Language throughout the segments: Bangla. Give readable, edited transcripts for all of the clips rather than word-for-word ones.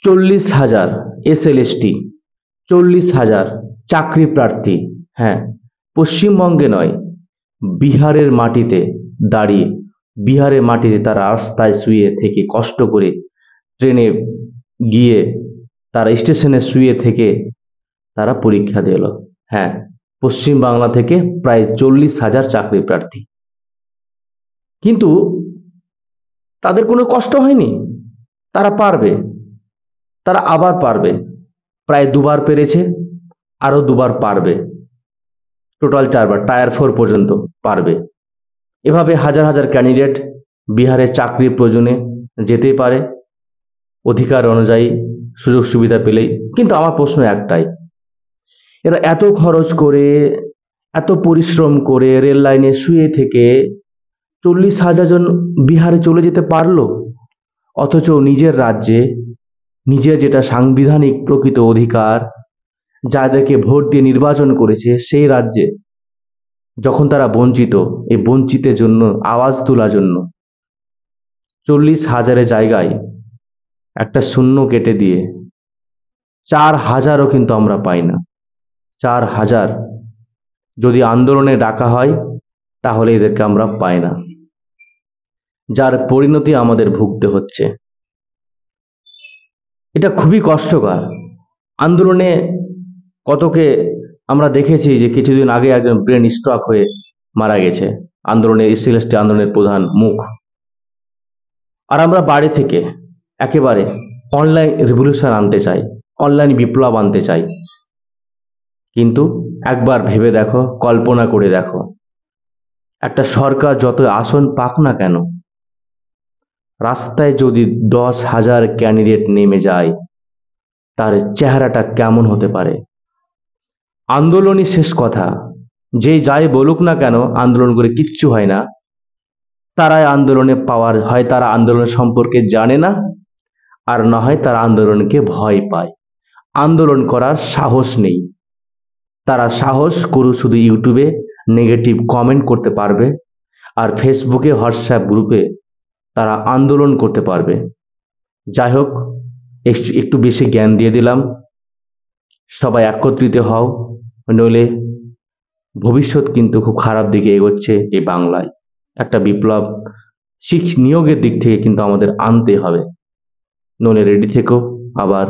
40,000 SLST, 40,000 চাকরি প্রার্থী, হ্যাঁ, পশ্চিমবঙ্গে নয়, বিহারের মাটিতে দাঁড়িয়ে, বিহারের মাটিতে তারা রাস্তায় শুয়ে থেকে কষ্ট করে, ট্রেনে গিয়ে তারা স্টেশনে শুয়ে থেকে তারা পরীক্ষা দিল। হ্যাঁ, পশ্চিম বাংলা থেকে প্রায় 40,000 চাকরি প্রার্থী। কিন্তু তাদের কোনো কষ্ট হয়নি, তারা পারবে, তারা আবার পারবে, প্রায় দুবার পেরেছে, আরো দুবার পারবে, টোটাল 4বার, টায়ার 4 পর্যন্ত পারবে। এভাবে হাজার হাজার ক্যান্ডিডেট বিহারের চাকরির প্রয়োজনে যেতেই পারে অধিকার অনুযায়ী, সুযোগ সুবিধা পেলেই। কিন্তু আমার প্রশ্ন একটাই, এরা এত খরচ করে, এত পরিশ্রম করে রেল লাইনে শুয়ে থেকে 40,000 জন বিহারে চলে যেতে পারলো, অথচ নিজের রাজ্যে, নিজের যেটা সাংবিধানিক প্রকৃত অধিকার, যাদেরকে ভোট দিয়ে নির্বাচন করেছে, সেই রাজ্যে যখন তারা বঞ্চিত, এই বঞ্চিতের জন্য আওয়াজ তোলার জন্য 40,000-এর জায়গায় একটা শূন্য কেটে দিয়ে 4,000-ও কিন্তু আমরা পাই না। 4,000 যদি আন্দোলনে ডাকা হয় তাহলে এদেরকে আমরা পাই না, যার পরিণতি আমাদের ভুগতে হচ্ছে। এটা খুবই কষ্টকর। আন্দোলনে কতকে আমরা দেখেছি যে কিছুদিন আগে একজন ব্রেন স্ট্রোক হয়ে মারা গেছে, আন্দোলনের SLST আন্দোলনের প্রধান মুখ। আর আমরা বাড়ি থেকে একেবারে অনলাইন রেভলিউশন আনতে চাই, অনলাইন বিপ্লব আনতে চাই। কিন্তু একবার ভেবে দেখো, কল্পনা করে দেখো, একটা সরকার যত আসন পাক না কেন, রাস্তায় যদি 10,000 ক্যান্ডিডেট নেমে যায়, তার চেহারাটা কেমন হতে পারে? আন্দোলনই শেষ কথা, যে যাই বলুক না কেন, আন্দোলন করে কিচ্ছু হয় না, তারাই আন্দোলনে পাওয়ার হয়, তারা আন্দোলন সম্পর্কে জানে না, আর না হয় তারা আন্দোলনকে ভয় পায়, আন্দোলন করার সাহস নেই। তারা সাহস করুক শুধু ইউটিউবে নেগেটিভ কমেন্ট করতে পারবে, আর ফেসবুকে, হোয়াটসঅ্যাপ গ্রুপে তারা আন্দোলন করতে পারবে। যাই হোক, একটু বেশি জ্ঞান দিয়ে দিলাম, সবাই একত্রিত হও, নইলে ভবিষ্যৎ কিন্তু খুব খারাপ দিকে এগোচ্ছে এই বাংলায়। একটা বিপ্লব নিয়োগের দিক থেকে কিন্তু আমাদের আনতে হবে, নইলে রেডি থেকো আবার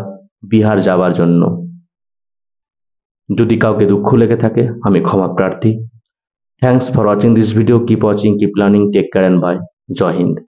বিহার যাবার জন্য। যদি কাউকে দুঃখ লেগে থাকে, আমি ক্ষমা প্রার্থী। Thanks for watching this video. Keep watching, keep learning, take care and bye. জয় হিন্দ।